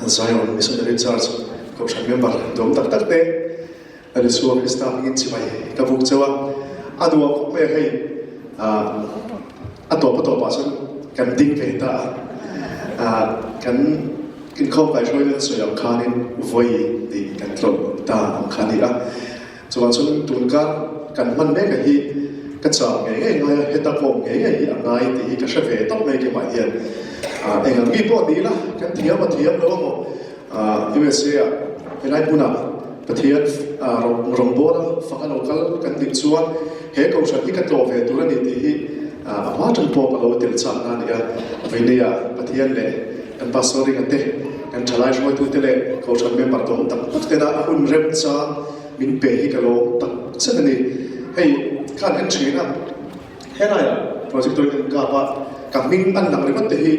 Zion Missionary Church ko shan member dom tak tak te ali suwa Krista ngin chimai ka buk chawa adwa ko me hei atop pa san kan ding ve ta kan kin khom kai shoi le so yam khanin voi di kan tlom ta am khani a chuan sun tun ka kan man me ka hi ka cha nge heta ko nge hi angai ti ka shave tok me ke ma hian engam mi po di la kan thiam lo mo USA helai puna pathian rombola faka local kan dik chuan he ko sha hi ka to ve tur ani ti hi ma tan po ka lo tel cha na ni a veinia pathian le kan pastoring ate kan thalai shoi tu tele ko sha member dom tak tak te da hun rem cha min pe hi ka lo tak sen ni hei kan en china helai project to kan ga ba ka min an nang ri te hi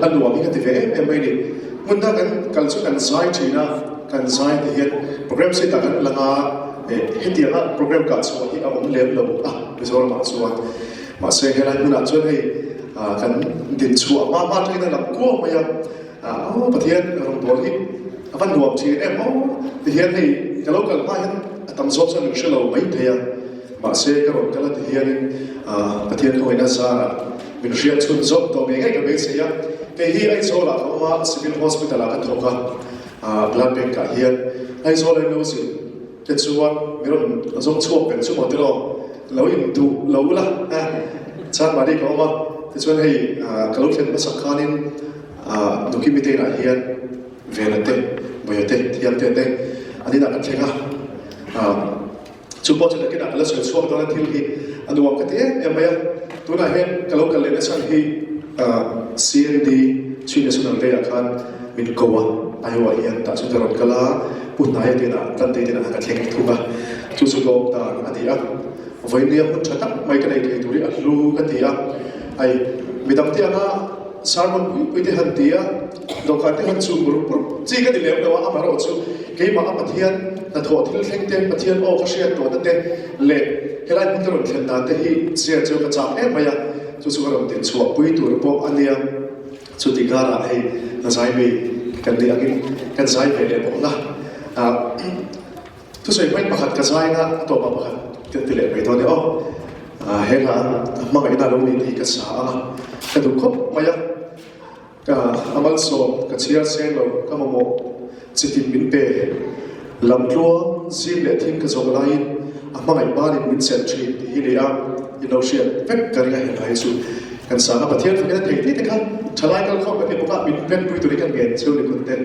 annual hi ka ti ve em mai ni mun da kan kalchu kan sai china kan sai te hian program se ta kan langa hetia program ka so hi awam lem lo resort ma chuan ma se helai mun a chuan hei kan din chu ma train lam ko ma ya pathian rom bol hi avan nuam chi em te hian hei ka local ma hian atam zop san ning shelo mai theya ma se ka ron kala te hian pathian ko ina sara min ria chun zop to me ngai ka be se ya ke hi ai zo la ma civil hospital a ka thoka blood bank ka hian ai zo le no si ke chuan miron zong chuak pen chu mo te lo lo in du lo la chan ma ri ko ma te chuan hei ka lo thlen ma sakhanin documentate na hian velate boyote thiam te ani na ka thlenga chu po chu ke na la so chuak to na thil hi anuam ka te emaya tuna hen ka lo ka le na chan hi CND Chief National Day akan min kowa ayo hian ta chu daron kala punai te na tan te na ka thleng thuga chu chu go ta adia voinia mun thata mai ka nei thei turi atlu ka tia ai midam te ana sarmon pui te han tia do ka te han chu mur chi ka dilem dawa amaro chu ke ma pathian na tho thil thleng te pathian o ka shia to te le helai mun daron thlen ta te hi sia chu ka cha e maya chu chu ram tin chu pui tur po ania chu ti gara hei na zai me kan di angin kan zai ve le po na tu sei mai pakhat ka zai na to ba pakhat te te le mai to ne he la ma ga ina lo ni ka sa ka du khop maya ka amal so ka chia sen lo ka mo chitin min pe lam tlo zim le thin ka zong lai ma ngai ba ni min sen chi hi le ino shia vek karinga he lai su kan sa na pathian fu ka te te kan thalai kal khop ka te poka min pen pui tu ni kan gen chu ni kun ten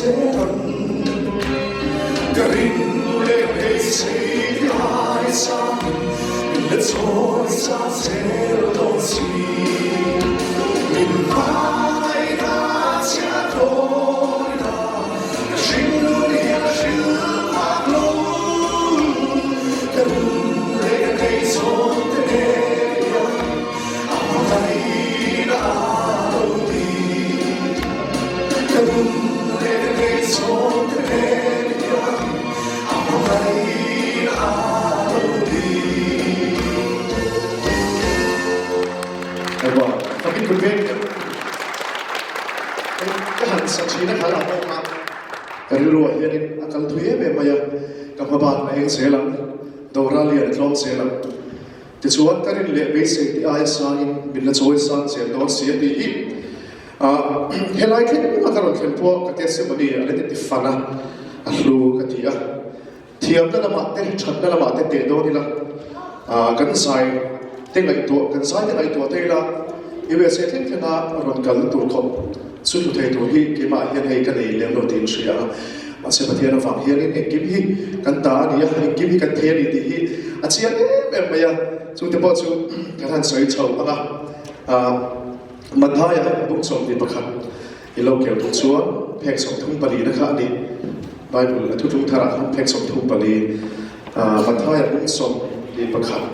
seran garin le hey say ai sa let's all sa sel don't see in my heart ya toina shin ya shin pa lo garin le hey so te ya amai na Tapi berbeda. Kehan saksi nak halang orang. Keruah ini akal tuye memaya kapabat yang selang, dauralia dalam selang. Tesuan karin le basic di ayat sangin bila soal sang selang daun siap di. Helai kan makaron tempo katese mani ada di fana ahlu katia. Tiap dalam mata chat dalam mata tedo ni lah. Kan sai tengah itu kan sai tengah itu tela. Ibu saya tengah orang kalau tu kau suatu itu hi kema yang hai kan ini lembut ini sih ya. Masih bertiada faham ini kimi kan tadi ya kimi kan tiada di hi. Acian memang ya suatu tempat su kan saya tahu apa. Madhaya bungsom di bakat ilau kau bungsuan pek som thung bali nak ni Bible tu thung thara pek som thung bali madhaya bungsom di bakat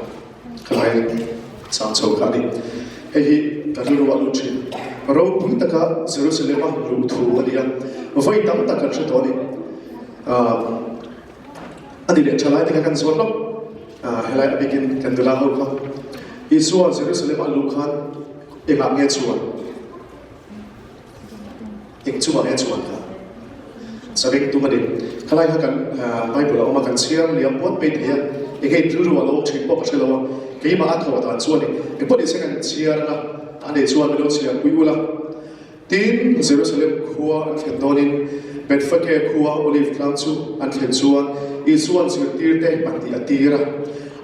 kalai sang so kali hei tadi ruang lucu rau pun taka Jerusalem lu thu dia mafai tam taka cetoni adi dia calai dengan kan suara helai bikin kandulah kau Isu Jerusalem lu kan Ingat nghe chuan, ing chuan nghe chuan ka. Sabing tu madin, kalai hakan Bible orang makan siang liam buat beda. Ingat dulu walau cipok pasal lawan, kaya maat kau tahan chuan ni. Ipot isengan siang na, ane chuan melo siang kuiula. Tin Jerusalem kuah anfendonin, Bethfake kuah Olive Plantu anfensuan, isuan sigatir teh mati atira.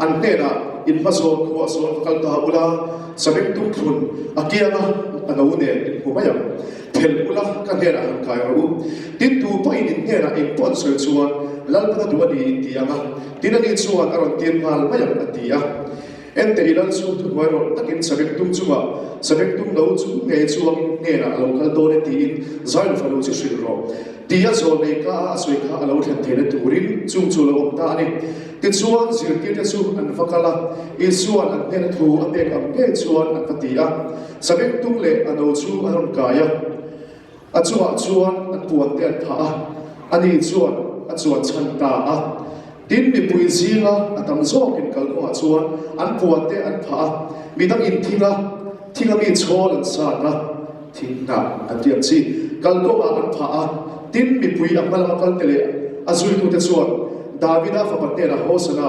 Antena in pasal kuah suan fakal tahabula. Sabing tungkun akiana anaune humayam pel ulah kanera kaya ru tintu pa inin nera impon suan lalpa dua di tianga tinani suan aron tinmal mayam atia ente ilal su tu waro takin sabing tungcuma sabing tung dau chu nge chuang nera local done tin zail falu chi shilro tia zone ka asoi ka alo than thene turin chung chu lo ta ni tin suan zirti te su an fakala in suan an nen thu apek am ke suan an patia sabek tung le ano chu aron kaya achua chuan an puan te an tha ani chuan achuan chan ta a tin mi pui zinga atam zo kin kal ko chuan an puan te an tha mi dang in thinga mi chol an sa na thingna atiam chi kal ko an tha a tin mi pui amal kal tele azui tu te chuan Davida fapatte na hosana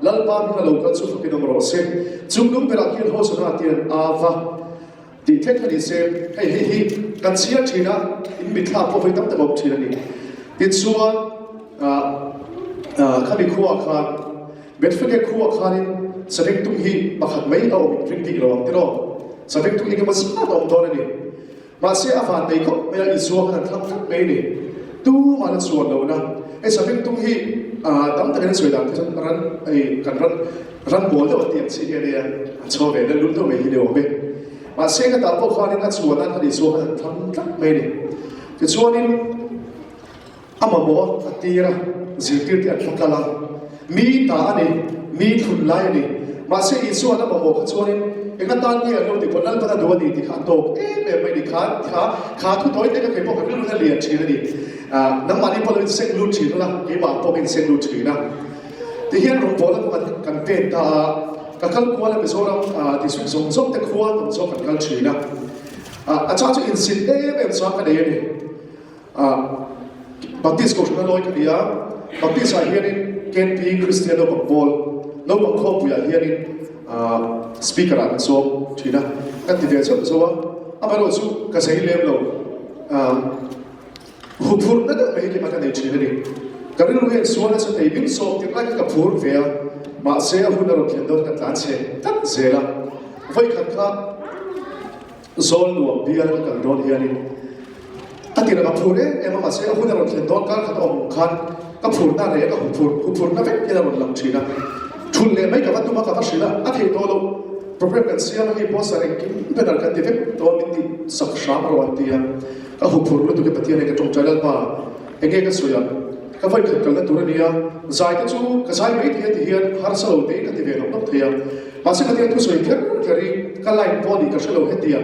lalpa mi na local su fakinong rose chungdum pelakin hosana tian ava di tekani se hei kan sia thina in mitha po vai tam tam thina ni tin suan khami khuwa khan betfake khuwa khanin sabek tung hi pakhat mai au ring ti ro tero sabek tung ni mas pa dom don ni ma se afan dei ko me i suwa kan thak thak mai ni tu mana suan lo na sabek tung hi tam tak ada sudah kita ran boleh waktu yang sih dia coba dan lu tu mesti dia oke masih kita apa kali nak suara tadi suara tam meni kecuali ama bawa atira zikir dia fakala mi tani mi thulai ni masih isu ada bawa kecuali ikan tani yang lu di kolam pada dua di kantor memang di kan tu toy dia kepo kan lu dah lihat sih tadi nang mani polo seng lu chi la ke ba po kin seng lu chi na ti hian rong polo kan pe ta ka kal ko la mizoram ti su song song te khuwa tom so kan kal chi na a cha chu in sin em so ka de ni baptist ko na loi ka dia baptist a hian in ken pi cristiano bol no bang ko pu ya hian in speaker an so chi na kan ti de so wa amaro su ka sei lem lo Hupur nada mai makan dari ciri. Kerana lu yang suara seperti ini, so tiap kali kapur via, mak saya pun orang kendor kat lanse, tak zela. Vai kata zol lu biar kan don hiani. ti ra phur em ma se hu na ron thlen don kar khat om khan ka phur na re ka phur na vek ke na ron lam thina thul le mai ka va tu ma ka va shila a thei to lo problem kan sia ma hi bo sa re ki penal kan ti vek to min ti sak sham ro ti ya ka hu phur lo tu ke patia ne ka tong chal ba enge ka suya ka vai khat kal na tur ni ya zai ka chu ka sai mai thi ti hian har sa lo te ka ti ve no nok thia ma se ka ti tu soi kher khari ka line body ka shalo he tia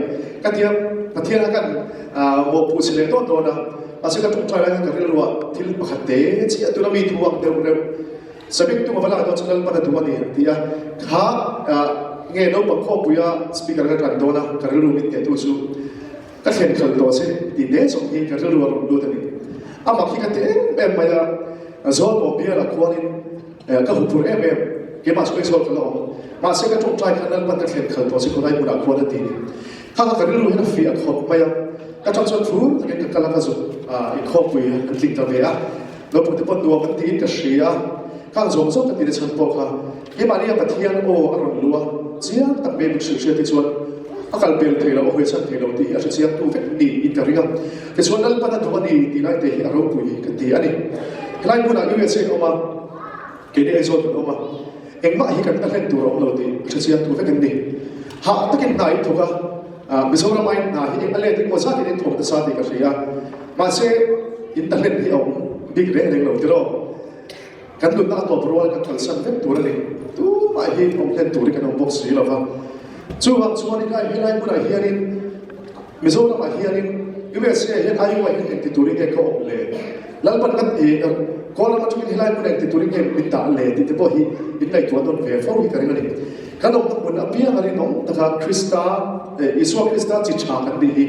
ka tia patia kan mo pu sile to to na ma se ka tong chal ka ri lo thil pakhat te chi tu na mi thuak de re sabik tu ma bala to chal pa na tu ni tia kha nghe đâu bằng kho bùi speaker cái tràn đó na cái lưu mình để tu su cái khen khẩn đó sẽ đi đến xong thì cái lưu vào lưu thế à mà khi cái thế em bây giờ rồi bỏ bia là quan in cái hụt phun em cái mà suy sâu cái đó mà sẽ cái trong trai khả năng bắt cái khen khẩn đó sẽ có ai muốn làm quan thì khác cái lưu nó phi khóc bây giờ cái trong sân phú cái là cái dụng cái kho bùi cái linh ta về nó bụng tập đua cái tí cái sỉ khác giống giống cái tí chân bọc cái mà đi bắt thiên ô ở rồng lúa chia tập về một sự chia thì chuan akal bel thei lo hoi san thei lo ti a chia tu vek ni interia ke chuan al pana tu ani ti lai te hi aro pui ka ti ani klai mun a USA oma ke ni aizo tu oma engma hi kan ta len tu ro lo ti a chia tu vek ni ha takin nai tu ka misora mai na hi ale ti mo sa ti thok ta sa ti ka ria ma se in ta len hi om big re le lo ti ro kan lu na to pro ka kal san vek tu ni tu mai hi om len tu ri kan box ri lo va chu ham chuan in ai helai mun a hianin mizoram a hianin USA hian IUI hin ti turing e ko le lalpan lat e kola ma chuin helai mun ti turing e pitta le ti te bo hi in lai tuan don ve fo hi karing ani kanom mun apia ngari nom taka Krista Iswa Krista chi cha kan di hi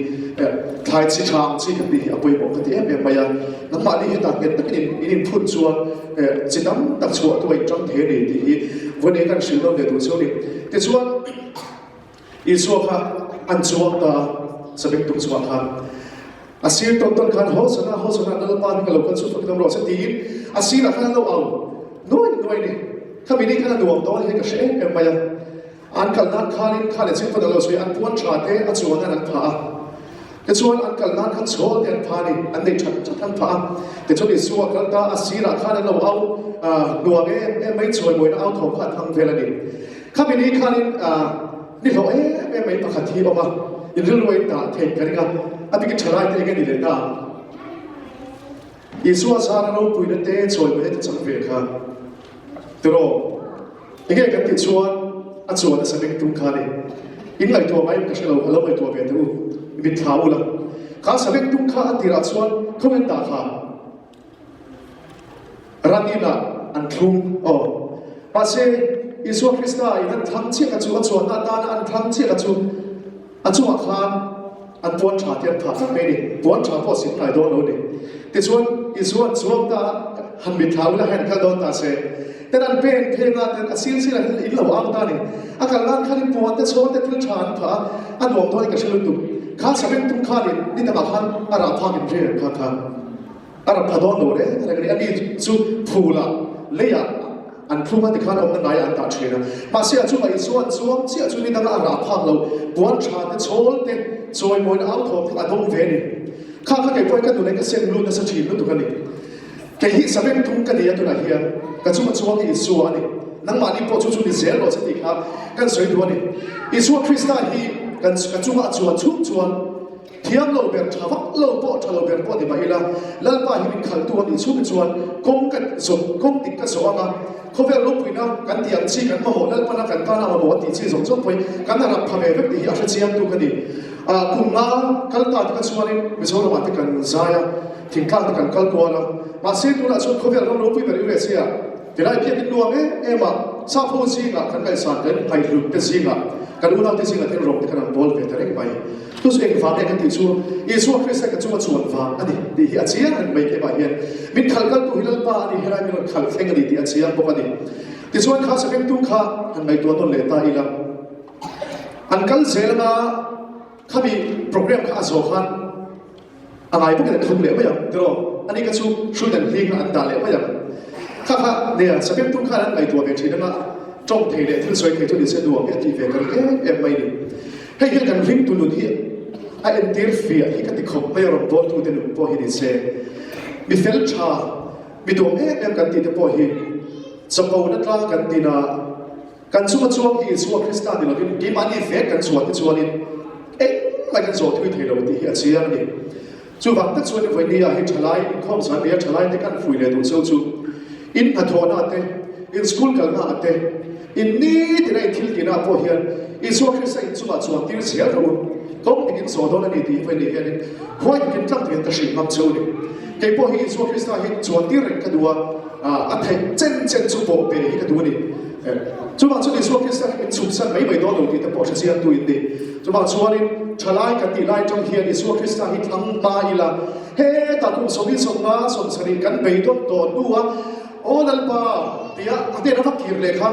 thai chi cha chi kan di hi apoi bo ka ti em maya nam ma ni ta get takin in phun chuan chitam tak chu tu ai tang the ni ti hi vone kan sil do de tu so ni te chuan Iswa ka an chuak ta sabik tuk chuak ha asir ton ton khan ho sana nal pa ni local su fak dam ro se ti asir a khan lo au noi ni kami ni khan nuam to he ka she em maya an kal nan khalin khale che pa lo so an puan cha te a chuan an pha ke chuan an kal nan khan chho te an pha ni an dei chat an pha te choni Iswa kal ta asir a khan lo au nuam em mai choi moi na au thong kha thang velani kami ni khalinนี่เราไม่ปกติออกมาอินเรื่องวัยตาเทกันกันอันนี้ก็ชนะที่กันนี่เลยนะอิสุอาสาเราปุยนั่นเต้ช่วยไม่ได้จังเวค่ะแต่เราเองกันติดชวนอันชวนนั่นสมัยตุ้งขานี่อินไหลตัวไม่ก็ใช่เราไม่ตัวเบียดดูบิดเท้าละข้าสมัยตุ้งขาอันที่รัชวนเขาเป็นตาขารันนี่ละอันทุ่งมาเซIswa Krista inan thang chi ka chu chuan na ta an thang chi ka chu a chu khan an puan tha tian tha sak me ni puan tha po sin lai do lo ni ti chuan Iswa chuak ta han mi thau la hen ka do ta se ten an pen phe na ten asil sil in lo am ta ni akal lan khan puan te chuan te thil than pha an dom thoi ka shelu tu kha sabek tum kha ni ta ma khan ara pha min re kha ara pha do lo re ani chu phula leya an thuma ti khan om na ngai an ta thena ma sia chu mai chuan sia chu ni danga ra phak lo buan tha te chol te choi moi au thok a dong ve ni kha kai poi ka tu ne ka sen lu na sa thi lu tu ka ni ke hi sabek tum ka dia tu na hian ka chu ma chuan ni su ani nang ma ni po chu ni zel lo sa ti kha kan soi du ani Iswa Krista hi kan chu ma chuan thiam lo ber thawak lo po thalo ber po ni mai la lalpa hi min khal tu ani chu mi chuan kong kan som kong tik ka so anga khovel lo puina kan tiang chi kan ma mo lalpa na kan ta na ma bo ti chi zong zong poi kan na ra phame vek ti a chiam tu kani kum na kal ta ka chuan mi so ma te kan zaya thing ka kan kal ko la ma se tu na so khovel lo pui ber ure sia ti lai phe tin nuam ma sa pho si ga kan kai sa kan ai lu te si ga kan una te si ga ten rong te kan bol ve te mai tu se ek vang ek ti chu Iswa Krista ka chu chuan vang ani ti hi achia an mai ke ba hian min khal kal tu hilal pa ani hera min khal theng ani ti achia bo ani ti chuan kha sabek tu kha an mai tu ton le ta ila an kal zelma khami program kha zo khan angai bu ke thum le ba yang tro ani ka chu shudan hing an ta le ba yang kha ne sabek tu kha an mai tu ve thi na trong thei le thil soi thei tu ni se du ke ti ve kan em mai ni hei hian kan ring tu lu hi a interfere hi ka ti khop mai rom bol tu te nu po hi ni se mi fel cha mi do me kan ti te po hi sapo na tla kan ti na kan chu chuang hi su Krista ni lo ki mani fe kan chu ti chuan in mai kan zo thui thei lo ti hi a chia ni chu wang ta chuan voi ni a hi thalai khom sa be thalai te kan fui le tu chu in athona te in school kal na te in ni ti nei thil ki na po hian in su Krista in chu ba chuan tir sia ro kom ti kin so do na ni ti voi ni hian hoi kin tlang ti ta shi ngam chu ni ke po hi su Krista hi chuan tir ka duwa a thai chen chu po be hi ka du ni chu ba chu ni su Krista in chu san mai do lo ti ta po sia tu in ni chu ba chuan in thalai ka ti lai trong hian Isu Krista hi thlang ba ila he ta kum sobi somna som sari kan beidon to duwa onal pa tia ate na fakir le kha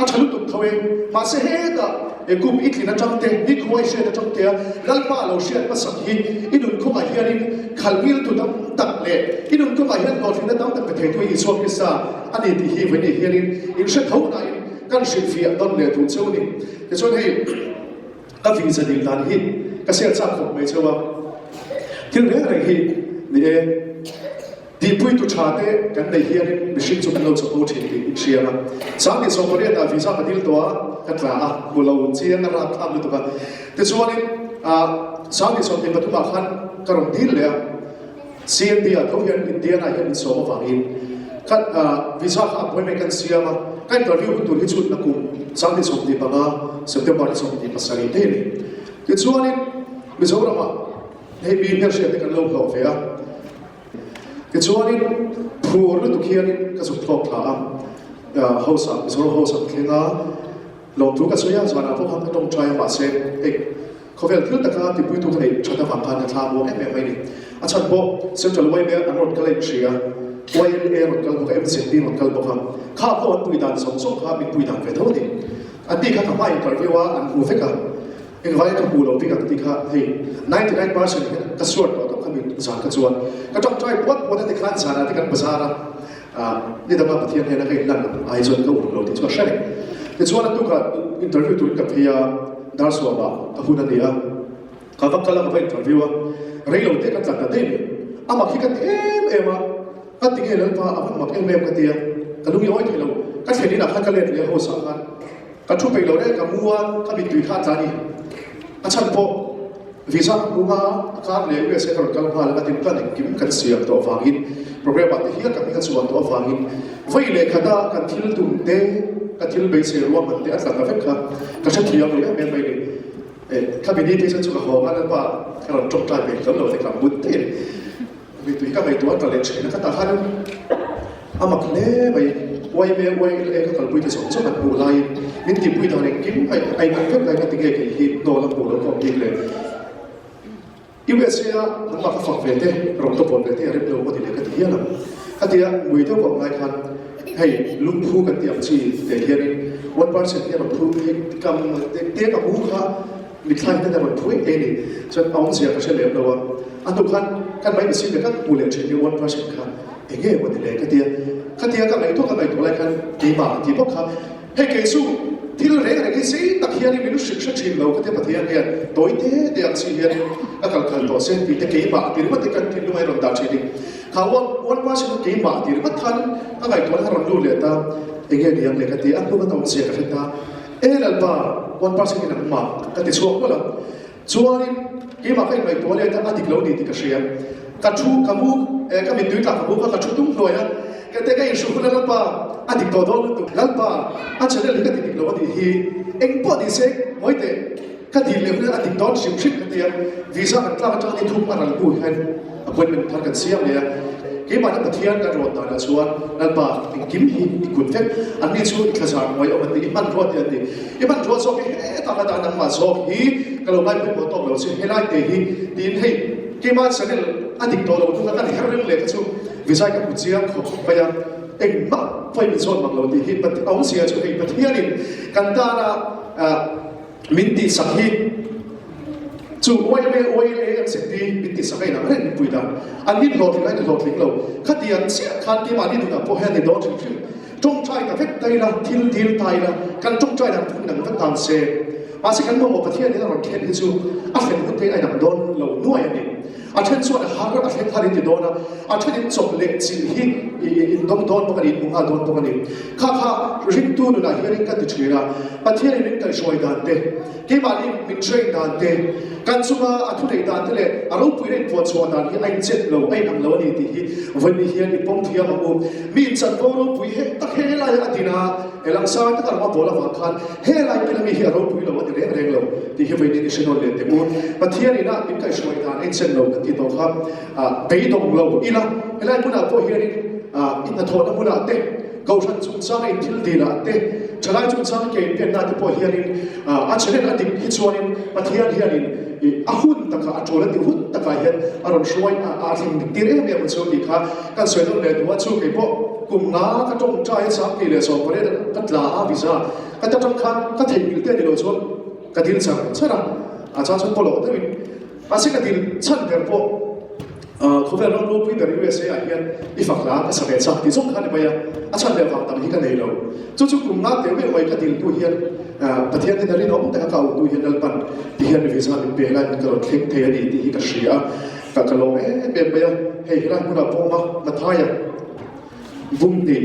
a thalu tu thawe ma se he da e kum itli na chamte ni khoi she na chamte lalpa lo she pa sak hi inun ko ma hian in khalmil tu dam tak le inun ko ma hian no thina dam tak pe tu Isu Krista ani ti hi ve ni hian in she thau na in kan shin fi don le tu cheu ni ke chon hei ka fi sa dil dan hi ka se cha khop mai chewa thil re re hi ni e di pui tu cha te kan nei hian machine chu kan lo support hi ti chiama sa ni so pore ta visa ka dil to ka tla a bu lo chian ra tham tu ka te chuan sa ni so te patu ba khan karom dil le cnd a thong hian india na hian so ma wangin kan visa ka appointment kan siama kan interview tu hi chu na kum sa ni so ti ba september so ti pasari te ni ke chuan Mizoram hei mi her she te kan lo ho fe a ke chuan phur lu tu khian ka su thlok thla ho sa Mizoram ho sa thlenga lo tu ka soya zwana pho ham tong trai ma se ek khovel thil taka ti pui tu nei chata wang khan thla bo em mai ni a chan bo central way me anot kalai thria way e rot kal bo em se ti rot kal bo kham kha pho pui dan som som kha mi pui dan ve tho ni ati kha ka mai interview a an hu fe ka in vai ka pulo pi ka ti kha hei 99% ka suat to ka mi za ka chuan ka chok trai pot pot te khan sa na ti kan bazara ni da ba pathian he na kai lan ai zon ka lo ti chu shari te chuan tu ka interview tu ka phia dar so ba ka hu na dia ka va kala ka interview a rei lo te ka tla ta de ama ki ka em ka ti ge lo pa avan mak em ka ti ka lu yoi the lo ka theni na kha ka le le ho sa kan ka thu pe lo re ka muwa ka bi tui kha ta ni achan po visa bunga kar le US ka kal phal ka tin ka kim kan siam to wangin program at hi ka mi ka chuan to wangin voi le khada kan thil tum te ka thil be se ruwa man te atla ka fek ka cha thiam le men mai ni ka bi ni te chu ka ho ka na pa ka ron tok ta be kan lo te ka but te bi tu ka mai to ta le chhe na ka ta han amak le bai wai le ka kal pui te som som bu lai min ti pui da ne kim ai ka ka lai ka ti ge ke hi do la bu lo ko ki le USA nang ma ka fak ve te rom to pon ve te rep lo mo ti le ka ti hian ka ti a mui to ko lai khan hei lung phu ka ti am chi te hian 1% hian phu hi kam te ka bu kha mi thlai te da ro phui e ni chan ong sia ka se le lo wa atu khan kan mai si le ka pu le che ni 1% kha enge mo ti le ka ti ka lai to lai khan ti ma ti bok kha hei ke su thil re ke si tak hian mi nu shiksha chin lo ka te pathian hian toi te te ang si hian akal khal to se ti te ke ma ti ma te kan thil lu mai ron da chi ni khawon 1% ke ma ti ma than ka ngai to ron lu le ta enge diam le ka ti an lu ma tong sia ka ta el ba 1% ni ma ka ti chuak wala chuanin ke ma kai mai to le ta adik lo ni ti ka sia ka thu ka mu ka mi tui ta ka mu ka thu tum hloya ka te ka isu khuna la pa adik to do tu la pa a chale le ka ti lo di hi eng po di se moi te ka di le khuna adik don sim ship ka ti visa an tla ta ni thu ma ral pu han appointment thar kan siam le ke ma na pathian ka ro ta la chuan la pa kim hi ikut fe an ni chu i khasa moi o man ni man ro ti ani i man ro so ke ta ka ta nang ma so hi ka lo bai pu to lo se helai te hi din hei ke ma sanel adik to lo tu ka ni herring le ka chu visa ka pu chiang kho pa ya eng ma phai mi chon mang lo ti hi pat ong sia chu hei pathian in kan ta na min ti sakhi chu oi le em se ti min ti sakai na ren pui da an ni lo ti lai lo ti lo khatian sia khan ti ma ni du na po he ni do chu chung chai ka phek tai la thil tai la kan chung chai la phun nang ta tan se สิกันมองประเทศนี้เราเห็นที่สุดอาเห็นคนที่ไอ้หนังโดนเราหน่วยนี่อาเช่นส่วนหางก็อาเช่นทารินที่โดนนะอาเช่นจบเล็กสิหินอินโดนปกติมุงอาโดนปกติข้าริมตูนนะเฮียริกันติดเชื้อประเทศนี้กันช่วยดันเตที่บ้านนี้มินช่วยดันเตกันสุมาอัทุเรดันเตเลยอารมณ์ปุยเรื่องปวดส่วนดันที่ไอ้เจ็บเราไอ้หนังเรานี่ที่วันนี้เฮียนี่ป้องเทียมมุมมีจัดโบราณปุยเฮตักเฮลัยอดีนาเอลังซาตักการมาโบราณฟังคันเฮลัยกินมีเฮียเราปุยเราวันนี้เร่งเราที่เฮียวันนี้นิชโนเลนเตมุนประเทศนี้นะมินกันช่วยดันไอ้เจ็บเราที่ตัวครับไปตรงเราอีละเฮลัยมุนาพอเฮียนี่อินทอนมุนาเตเขาฉันจุนซาอินทิลดีละเตฉลาดจุนซาเก่งเป็นนาที่พอเฮียนี่อาเชนอดีตฮิตชวนินประเทศเฮียนี่หุ่นตะกาโจลันที่หุ่นตะกาเห็นอารมณ์ช่วยสิ่งที่เรื่องเนี่ยมันช่วยดีค่ะการสวยต้องเรียนว่าช่วยพวกกลุ่มน้าก็ต้องใจสักทีเลยสองประเด็นก็ลาวิซาก็จะต้องคันก็ถึงอยู่เตี้ยเดียวช่วยก็ดิ้นสั่งใช่ไหมอาจารย์ช่วยพอหลอกได้ไหมอาศัยก็ดิ้นชั้นเดียวพวกเขาเป็นเราพูดถึงเรื่องเสียอย่างอีฝั่งล้านก็สมัยสักที่สำคัญไปอ่ะอาจารย์เรียนฟังตามที่กันเลยเราจู่ๆกลุ่มน้าเดี๋ยวไม่ไหวก็ดิ้นตัวเฮียประเทศนี้ได้น้องแต่ก็เอาตัวเฮียนัลปันที่เฮียในวิชาเป็นเปล่าก็รถเข็งเทียดีที่ก็เสียก็กระโลงเป็นไปอ่ะเฮ้ยเราคุณพ่อมาท้ายบุ้งดี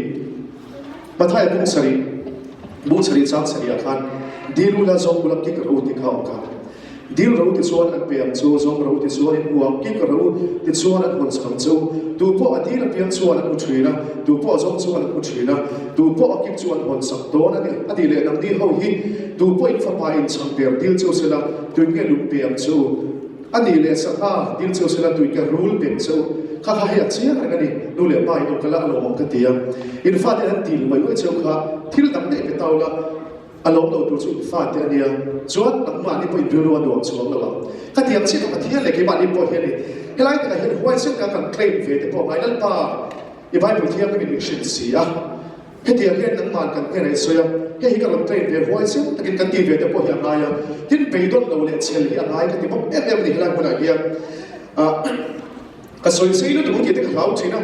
มาท้ายบุ้งสรีสักสรีอาคารดีรู้แล้วส่งบุลักที่กระโดดที่เขาค่ะดีรู้ที่ส่วนอันเปียงส่งรู้ที่ส่วนอันหัวที่กระโดดที่ส่วนอันคนสังเจ้าดูพวกอดีตเปียงส่วนอันอุชีนะดูพวกส่วนอันอุชีนะดูพวกกิจส่วนคนสังโตนั่นเองอดีตเลยนังดีเขาหิดูพวกอินฟาอินสังเปียงดีเจ้าเสละดูเงี้ยลุเปียงเจ้าอดีตเลยสักดีเจ้าเสละดูเงี้ยรู้เปียงเจ้าข้าขยันเสียอะไรกันนี่ดูเหลือไปดูกันละอารมณ์กันเตียอินฟาเดนดีไม่รู้เจ้าข้าที่เราตั้งใจไปเตาละอารมณ์เราดูสุดฟาดเดียวส่วนหลังมานี่พออินรัวดวงสวงแล้วก็เทียมสิ่งที่เทียนเลยที่บ้านนี่พอเห็นนี่เฮลัยแต่เห็นหัวเส้นการเคลมเวทีพอไงนั่นป่ะอีบ้านพอเทียมก็มีมิชชั่นเสียเฮเทียมเห็นหนังมันกันเห็นไอ้เสียเฮ้ยก็เราเคลมเวทีหัวเส้นแต่กินกันตีเวทีพอเห็นอะไรอ่ะที่ไปโดนเราเนี่ยเชลี่อะไรกันที่พอเอ็มนี่เฮลัยคนไหนเดียวก็สวยสิ่งที่ถูกคิดถึงเขาจริงนะ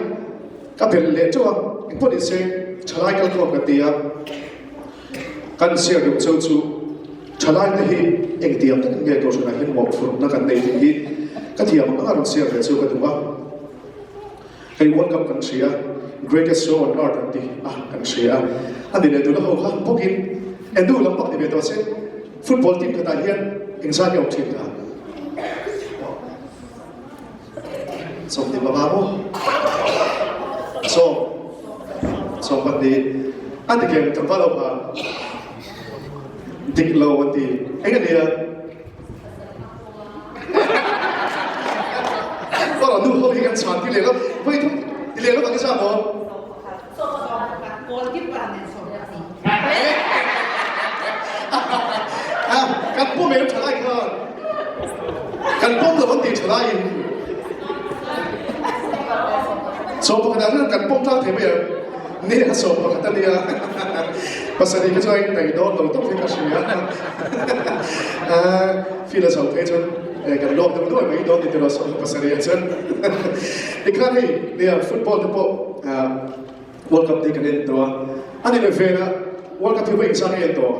ก็เป็นเลี้ยจ้าอีกคนอีกเสียชลายกันครบกันเดียวกันเสียดูเจ้าชูชลายแต่ที่เองเดียวกันเงี้ยตัวชนะเห็นหมอกฝุ่นนักกันในที่ก็เทียมมันก็อารมณ์เสียเลยเจ้ากันดูว่าใครวนกับกันเสีย greatest show on earth อันที่กันเสียอันนี้เนี่ยดูแล้วเขาพวกกินเอ็นดูแล้วปักในเวทีเสียฟุตบอลทีมกันได้เห็นเองซาเดียวทีมกันส่งที่มาบ้าโอ้ส่งบัดนี้อันที่เกี่ยวกับว่าเราพาดิกเราวันที่ไอ้กันเนี่ยก็เราดูเขาเรียนสอนที่เรียนแล้วเฮ้ยที่เรียนแล้วบางทีทราบมั้ยโกนที่บ้านเนี่ยส่งแบบนี้กันพวกเมย์ฉลาดกันพวกเราวันที่ฉลาดส่งปกติแล้วกันพวกท่านเทมีนี่ส่งปกติเนี่ยภาษาดีก็ช่วยในโดนเราต้องฟิกาชีนะฟิลาโซฟีจนกันโลกทั้งด้วยไม่โดนที่เราส่งภาษาดีจนอีกครั้งนี้เนี่ยฟุตบอลทั้งหมดWorld Cup ที่กันเองตัวอันนี้เป็นเฟนะ World Cup ที่ไม่สั่งเองตัว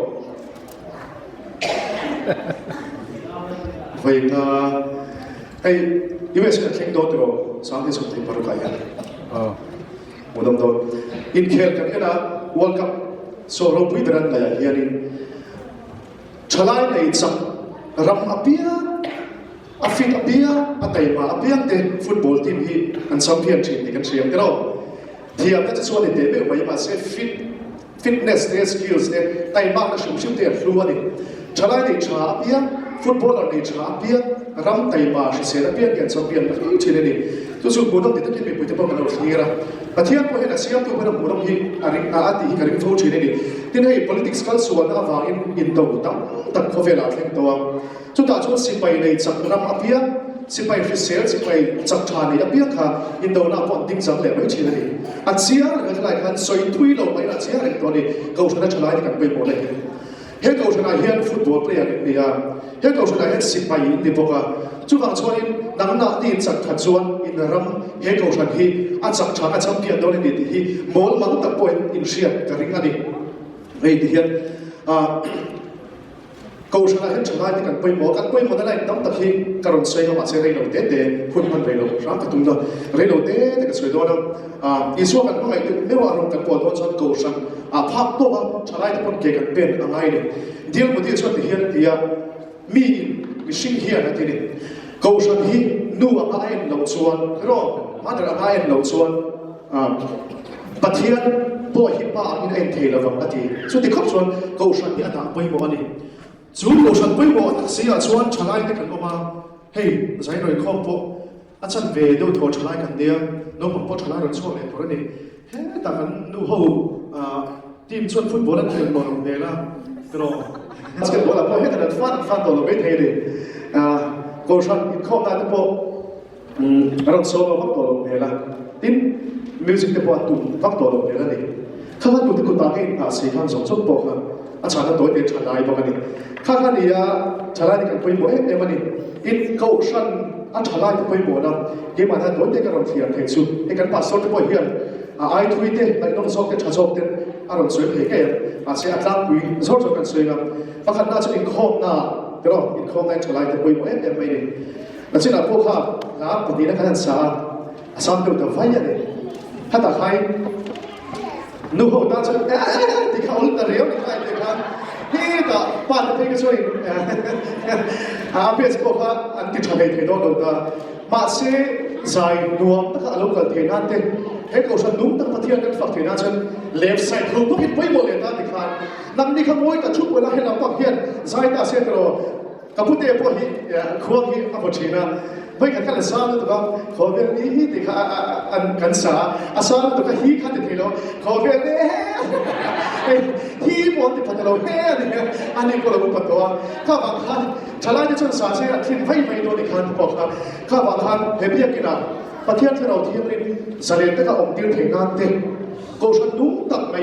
เฟนะไอ้ยูเอสเนี่ยแข่งโดดตัวสามที่สุดที่ปารุกายหมดตัวอินเคลกันเองนะ World Cup โซโลบุยเดรันเลยยันนี่ฉลาดในจังรำอภิยาอฟิตอภิยาอัตย์มาอภิยาเตะฟุตบอลทีมที่อันสัมเพียรทีมที่กันเชียร์กันเราที่อาจจะส่วนเด็กๆไม่มาเซฟิตเนสเนี่ยสกิลส์เนี่ยแต่มากนะชุ่มๆเตะฟลูนี่ฉลาดในชาอภิยาฟุตบอลในชาอภิยารำแต่มาเสียอภิยากันสัมเพียรแบบนี้เช่นนี้ทุกสิ่งบุญต้องติดตั้งที่มีพุทธพจน์กันเราเสียระประเทศพวกนี้เสียตัวพวกนั้นบุญต้องยิงอะไรที่การิมโฟเช่นนี้ที่นี่ politics กันส่วนนั้นวางอินตัวตั้งข้อเวลาเท่งตัวจุดต่างช่วงสิบไปในจักรรำอภิยาสิไปฟิเซลสิไปจักรชานีอภิยาค่ะอินโดนาปอนดิ้งจังเลยไม่เช่นนี้อันเสียอะไรกันหลายคันสอยทุยลงไปอันเสียอะไรตัวนี้เขาชนะชนะที่กันไปหมดเลยเฮ้ยเขาชนะเฮียนฟุตบอลเพลย์เนี่ยเฮ้ยเขาชนะเฮียนสิไปอินดีพวกจุดบางส่วนนักหนาที่จักรชวนอินรำเฮ้ยเขาชนะที่อันจักรชาอันจัมเปียนโดนนี่ที่มอลมันตะปอยอินเชียร์กันริงอันนี้เฮ้ยที่เฮียน กูชนะเห็นชนะที่กันไปหมอนั่นแหละตั้งแต่ที่การันสวยมาเสียเรื่องเด็ดๆคุณมันไปลงร้านกระตุ้นตัวเรื่องเด็ดๆก็สวยด้วยนะอีส่วนกันเมื่อไหร่ไม่ว่าอารมณ์กันปวดโดนชนกูชันภาพตัวชนะที่คนเก่งกันเป็นอะไรเนี่ยเดี๋ยวมันที่ชนที่เฮียนที่มีสิ่งเฮียนนะทีนี้กูชันที่นู่นอะไรเหล่าส่วนรอบมาแต่อะไรเหล่าส่วนปะเทียนพวกฮิปป้าอินเอ็นเทลวังอดีสุดที่เขาชวนกูชันที่อันดับไปหมดนี่จูกูชันไปหมดเสียชวนชนะที่กันออกมาเฮ้ยใจหน่อยข้อพวกอาจารย์เวดูโทรชนะกันเดียวน้องผมพอชนะเราช่วงนี้ตัวนี้เฮ้แต่กันดูเขาทีมชวนฟุตบอลนั่นเป็นบอลเดียวนะกรอบบาสเกตบอลอะพอเห็นแต่ฟันตัวเราไม่เท่เลยกูชันอินข้อได้ทุกพวกเราโซ่เราฟังตัวเราเดียวละทีมมิวสิกเดบอลตุ่มฟังตัวเราเดียวละนี่ข้าว่าตุ่มที่คุณตาเองสี่ครั้งสองชั่วโมงนะอาจารย์ตัวเด็กชนะบอกกันนี่ข้านี่ชนะนี่กันไปหมดเอ็มนี่อินกูชันอันชนะที่ไปหมดนะยี่มันตัวเด็กกันเราเทียนเทสุไอ้กันปัสสาวะที่ไปเฮียนไอ้ทวีตไอ้น้องสองกันชาชอบเด็กอารมณ์สวยเก๋เสียอัตราคุยชอบกันสวยงามเพราะขณะที่อินข้อหน้าก็รออินข้อหน้าชนะที่ไปหมดเอ็มนี่แล้วที่นั่นพวกข้าน้ำปฏินักการศึกษาสามตัวไฟเนี่ยถ้าตาใครนู่นเขาตั้งใจที่เขาตั้งเรียวนี่ใครเลยครับที่ต่อป้าจะเป็นช่วยเพื่อนบอกว่าอันที่ทำให้เธอโดนเรามาเสียใจนวมตั้งอารมณ์กันเทียนนั่นเองให้เขาฉันนุ่มตั้งปฏิญาณกันฝักเทียนนั่นฉันเล็บใส่ถูกก็ผิดไปหมดเลยนะที่ขาดนั่นนี่ขโมยกับชุบเวลาให้เราปักเทียนใจตาเสียตลอดกับผู้เดียพวกนี้ควงนี้อภิชีนะไม่กันกันสามตัวก็ขอเรื่องนี้ที่ข้าอันกันสาสามตัวก็ฮีขันติดแล้วขอเรื่องนี้ฮีบอลที่พัฒนาเฮ้เนี่ยอันนี้ก็เราบุกตัวข้าบางครั้งชาลาที่ชนสาเสียทิ้งไม่โดนอีกครั้งบอกครับข้าบางครั้งเห็นเพียงกี่นัดประเทศที่เราเที่ยวนี้เสด็จก็จะออกเดินเที่ยวงานเต็มกูฉันนุ่มตัดไม่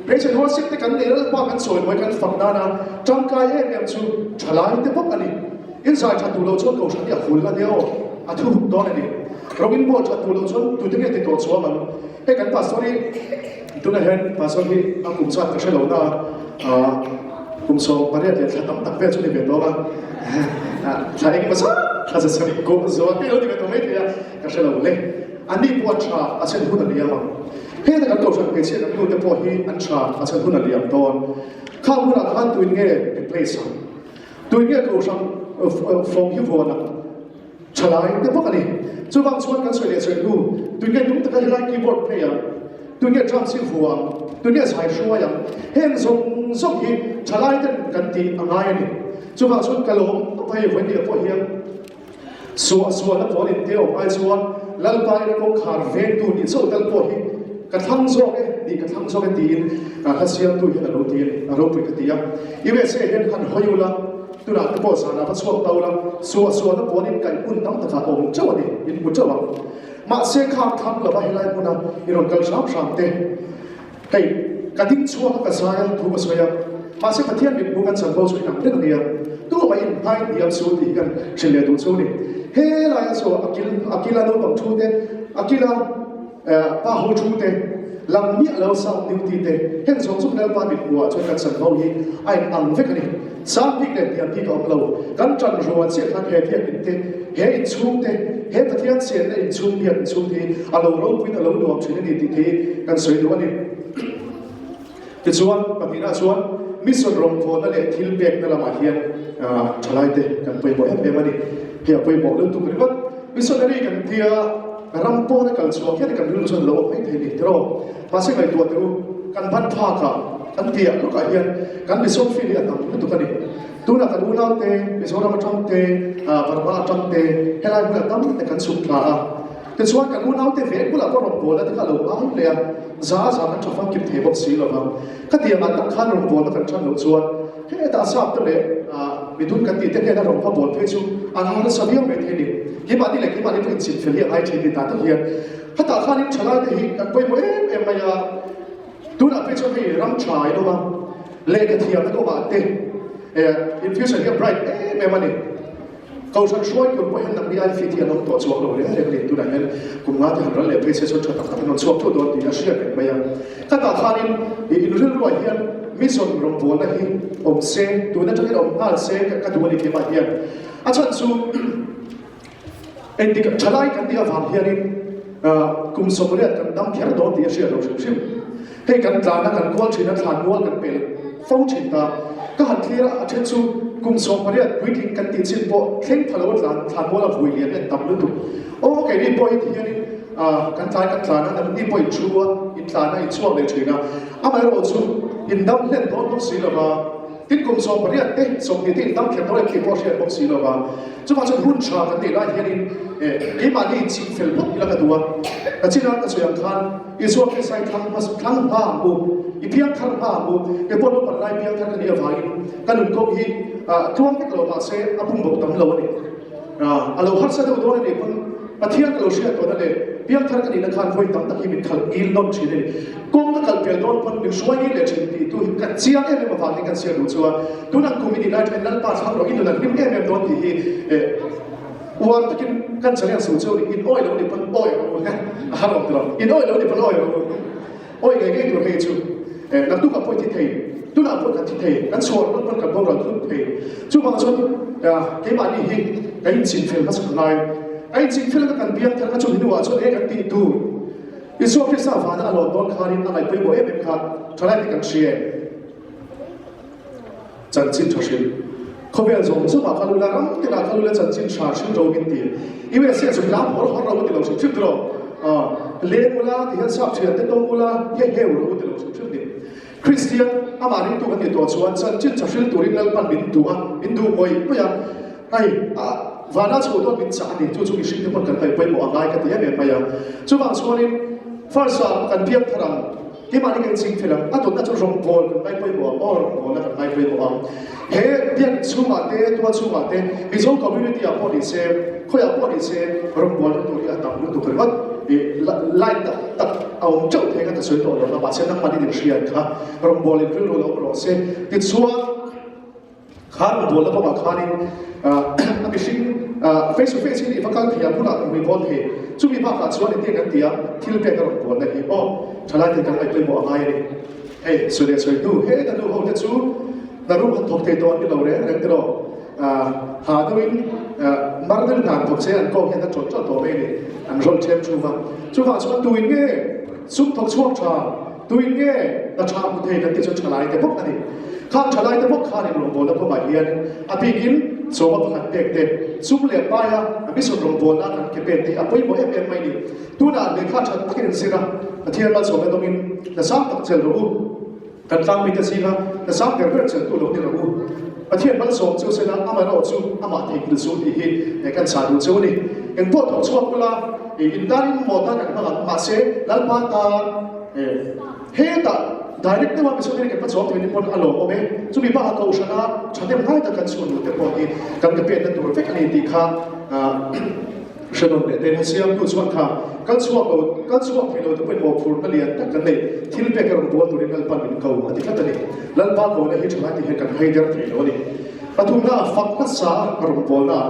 เพราะฉะนั้นสิ่งที่กันเนี่ยเราบอกกันสวยไว้กันฝังด้านนั้นจังกายเอ็มชูชาลาที่พบกันนี่อินไซด์ชัดตัวเราชนกูฉันอยากคุยกันเดียวอาทุกตอนนี้เราวินบอกชัดตัวเราชนตัวที่ติดตัวสวมมันให้กันปัสสาวะตัวนั้นเห็นปัสสาวะอันกุมสัตว์ก็ใช่เราได้กุมโซมาเรียกเลยตั้งตั้งเวชนี่เป็นตัวกันใช่เองมาสักข้าจะสั่งกุมโซที่เราที่เป็นตัวไม่ดีก็ใช่เราเลยอันนี้ปวดชาอาเช่นหุ่นเลี้ยงเฮ้แต่กันตัวฉันเป็นเช่นนั้นดูแต่ปวดที่อันชาอาเช่นหุ่นเลี้ยงตอนข้าวหุ่นอาหารตัวนี้เป็นเพลสันตัวนี้กูฉันฟงฮิวนะฉลาดแต่พวกนี้จู่บางส่วนกันสวยเลยสวยดูตัวนี้นุ่มแต่ก็ยังคีย์บอร์ดเพลย์ตัวนี้ทำสิ่งหัวตัวนี้ใช้ช่วยยังเห็นส่งที่ฉลาดกันตีอะไรนี่จู่บางส่วนกันลงต้องไปวันเดียวพวกเฮียส่วนนั้นพอดีเดียวไอ้ส่วนแล้วไปแล้วก็ขาดเวทตัวนี้ส่วนนั้นพอดีกระทั่งส่งดีกระทั่งส่งกันตีนถ้าเสียตัวเห็นเราตีนเราไปกันตีอ่ะอีเวนต์เสียเห็นหันหัวอยู่ละตัวนั้นก็สารพัดส่วนเตาละส่วนนั้นพอดีกันอุ่นตั้งแต่ขาองค์เจ้านี่ยินบุญเจ้ามาเสียข้ามทำแล้วไปให้ไล่พวกนั้นอีรอนกันสามเตะให้กระดิ่งชัวร์กับสายถูกมาสวยมาเสียประเทศบินบุกันสันโบสุดหนักเรื่องเดียวตัวไปอินไพ่เดียมสูดีกันเฉลี่ยดูสูนี่เฮ้ลายส่วนอากิลาโนบังชูเตอากิลาป้าหูชูเตลำนี้เราสาวนิวตีเตเห็นสองสุดแล้วป้าบิดหัวจนกันสันโบยีไอ้อังเวกันนี่สามพิกเดียมที่เขาเรากันจันทร์รัวเสียทันเฮเทียนเตเฮอินชูเตเฮประเทศเสียนอินชูเดียนชูทีอาเราเราพินอาเราดวงชนิดนี้ทีกันสวยดูนี่ที่ส่วนปฏิณาส่วนมิสรมโฟนั่นแหละทิลเบกนั่นละมาเฮียนชลายเตกันไปบอกเอ็มนี่เฮียไปบอกเรื่องตุกริบัดมิสรนี่กันเทียรำโป้นั่นกันส่วนแค่กันรู้ส่วนโลกไม่เท่นี่ที่เราภาษาไทยตัวที่รู้กันพันธะกันเทียก็กันเฮียนกันมิสรฟิลิอันนั้นตุกันนี่ตัวนั้นกันรู้แล้วเตมิสรมาจำเตปรมาจำเตเฮลัยบุญตั้มแต่กันสุขลาแต่ส่วนกันรู้แล้วเตเวกบุลาก็รำโป้แล้วที่เขาเราอ้าวเลยจ้ากันชอบฟังกิบเทบอกสีหรอครับก็เดี๋ยวมันตั้งขั้นรำโป้แล้วกันชั้นหลงส่วนเฮ้แต่ทราบตัวเลยมีทุนกันตีเต้นได้รำพ่อบอลเพชุอันนั้นสบายไม่เท่นี่ยี่บ้านนี่แหละยี่บ้านนี่เป็นสิทธิ์เฟลี่ยไอเทนี่ตาตั้งเฮียถ้าตาข้านี่ฉลาดได้หิกันไปหมดเอ็มมายาตัวนั้นเป็นช่วงที่รำชายรู้มั้งเล่กันเทียมแล้วก็มาเต้อินฟิวชั่นเฮียไบรท์เอ็มมันนี่เขาฉันช่วยคุณไปเห็นนักเรียนฟิตเทียนน้องตัวสวกเราเลยเรื่องนี้ตัวนั้นกุมมาที่หันเราเลยไปเสียชดชดกับน้องสวกตัวโดนตีอาเซียนไปยังถ้าตาข้านี่อินเรื่องรวยเฮีย มิส่วนรวมบัวนะฮิอมเซตัวนั้นจะให้อมอาเซกับตัวนี้ที่มาเฮียนอาจารย์สูเอ็นดิกชลายกันที่อาฟังเฮียนี่กุมสมเรียกันดำเขียนโดนที่เชียร์เราชิมให้กันกลางนักกันก้อนชินนักทานวัวกันเป็นฟ้องชินตาก็หันที่ละอาจารย์สูกุมสมเรียวิธีกันติดสินโบเข่งพลวัตทานวัวเราคุยเรียนเนี่ยตำลึกตุโอ้แกนี่ปอยที่นี่กันตายกันตายนั้นนี่ปอยชัวอินตายนั้นอินชัวเลยชินะอามาเราสูอินดำเล่นโดนต้องสีละว่าที่กุมสมเรียสมที่ดำเขียนโดนขี้พอเชียร์ต้องสีละว่าจุดว่าจะรุ่นชากันที่ไรเฮียนี่นี่มานี่จริงเฟลปุ๊บอีละกันตัวแต่ที่นั้นก็สวยงามอีส่วนที่ใส่ทั้งมาทั้งบ้าบุอีเพียงทั้งบ้าบุไอ้พวกเราปัจจัยเพียงทั้งกันเดียวไปกันหนึ่งก็มีช่วงที่เรามาเสียอาบุ้งบอกตั้งเราเนี่ยเราหัดเสด็จตัวนี้คนอาทิตย์เราเชื่อตัวนั้นเลยเพียงทั้งกันนี้นะครับไว้ตั้งแต่ที่มีขันกินล้นชีเลยกงนักเปลี่ยนโดนคนเป็นช่วยยิ่งเลยจริงๆตัวกันเสียงเอ็มมาฟังที่กันเสียรู้ชัวตัวนั้นกูมีดีได้เป็นนั้นป้าทำเราอินโดนีเซียเอ็มโดนที่วันตะกี้กันเฉลี่ยสูงเฉลี่ยอินอ้อยแล้วนี่เป็นอ้อยเราเนี่ยฮาร์ดตัวอินอ้อยแล้วนี่เป็นอ้อยเราอ้อยไงไงตัวเฮจูนักตุกกับพวกที่เทตุนักพวกกันที่เทกันชวนมันกับพวกเราทุกเทจู่บางส่วนเกี่ยบนี้ฮิไอ้จินเฟลมาสักหน่อยไอ้จินเฟลก็กันเบียงทั้งจู่ที่ดูว่าส่วนเอ็กันตีดูอีส่วนที่สาวฟ้าน่ะเราโดนคารินอะไรไปบ่เอ็มขาดทลายที่กันเชียร์จันจินทชิลเขาเป็นส่งสมัครเขาดูแลรังที่เราเขาดูแลจันจินชาชิลโจกินตีอีเวสเซียสุดล้ำหัวเราที่เราชิลเราเลี้ยงเวลาที่เห็นสับเชียร์ที่ต้องเวลาเฮ้ยเราที่เราชิลดีคริสเตียนอามารินตัวกันตัวส่วนจันจินชาชิลตัวนี้เราปั้นบินตัวบินดูบ่อยก็ยังไอ้วานาชโกตัวบินสาดีจู่ๆมีสิ่งที่มันกันไปบ่อะไรกันที่ยังไม่ไปยังจู่บางส่วนนี้ฟาร์ซากันเพียงทรังที่มาในการสิ่งที่เราตัวนั้นจะรองบอลกันไปบ่อ๋อรองบอลแล้วกันไปบ่เฮ้ยเพียงสู้มาเตะตัวสู้มาเตะมิโซคอมมูนิตี้อ่ะพอดีเซเขาอยากพอดีเซรองบอลตัวนี้ตั้งรุ่นตัวกันว่าไล่ตัดเอาเจ้าเทกันจะสวยตัวเราบาดเจ็บนักมาดีเชียร์ครับรองบอลเรื่องเราเซติดชัวขาดบอลแล้วก็มาขาดนี่อันนี้สิ่งเฟซเฟซนี่ฟังกันที่ยังพูดถึงมีบอลเฮจู่มีภาพขาดชัวนี่เตะกันที่ที่เราเตะกันรองบอลนี่อ๋อฉลาดที่กันไปบ่อะไรนี่เฮ้ยสวยดูเฮ้ยแต่ดูเขาจะจู่นารูมันถกเตะตัวนี่เราเรียนเรื่องที่เราหาตัวนี้มาร์ดินนานถกเสียอันก็เห็นแต่จดตัวไม่เลยอันรอนเชมชูว่าส่วนตัวนี้ซุปถกช่วงชาตัวนี้ราชาพุทธเองนั่นที่จะฉลาดแต่พวกนั้นข้ามฉลาดแต่พวกข้าในหลวงพ่อแล้วก็มาเฮียนอภิกินโสมพันเด็กซุปเหลี่ยมไปอ่ะมิสุดหลวงพ่อนั่นเก็บเป็นที่อภิโมเอ็มไม่ดีตัวนั้นเด็กข้าฉันที่นั่นสินะที่เราสมัยตรงนี้แต่สามตักเจริญรู้กันตั้งมีแต่สิ่งนั้นแต่สามเกิดเรื่องเจริญตัวเราที่เรารู้ประเทศมันส่งจู่เสนาอามาเราจู่อามาที่ดูจู่ที่ในการสาธุจู่นี่เอ็งพวกถกช่วงเวลาอินดาริมอตากันมาเสลัลปาตาเฮตาdirect ว่าเป็นส่วนที่เก็บมาสอบที่เป็นคนอารมณ์โอเคจู่มีบ้าเขาชนะฉันเต็มให้แต่กันส่วนแต่พอที่กันจะเปลี่ยนตัวเฟกอันนี้ดีค่ะฉะนั้นเดี๋ยวเสียงผู้ส่วนค่ะกันส่วนที่เราจะเป็นโมฟูร์นั่นเองแต่กันเลยที่เราเป็นการบอกตัวนี้เราเป็นเขาอันที่ขั้นตอนนี้แล้วบ้านเราเนี่ยที่ชนะที่เห็นกันให้เดือดที่เราเนี่ยปฐุมน่าฟังภาษารวมบอลน่า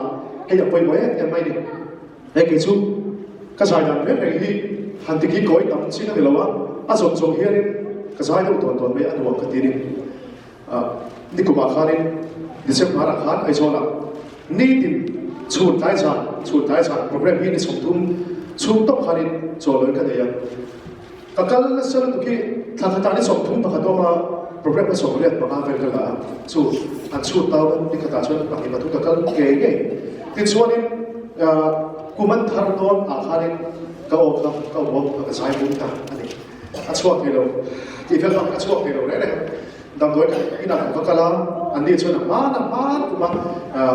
ให้อย่าไปไว้ยังไม่เนี่ยให้กิจสุกระชายอย่างนี้ในที่หันติกี้ก้อยตั้งสิ่งนั้นเราว่าอาสมทรงเฮียนี่กระชายตัวไม่อันวังกันทีนี้นี่กูบอกข้านี่ดิฉันมารักข้าไอ้โซล่านี่ดิชูดท้ายชาโปรแกรมนี้ในสมทุนชูต้องข้านี่โซเลยกันเดียวก็แล้วเสร็จตุกี้ทางการนี่สมทุนปะกันตัวมาโปรแกรมผสมเรียนมาเวลกันละชูดเต้านี่ก็ตาชวนปะกันมาทุกกันเก๋ๆที่ส่วนนี้กูมันทารโดนอาคานี่ก็โอเคก็บอกก็ใช้บุญตาอันนี้ช่วงที่เราที่เราทำช่วงที่เราเนี่ยดำด้วยกันที่นั่นก็กำลังอันนี้ส่วนมากูมา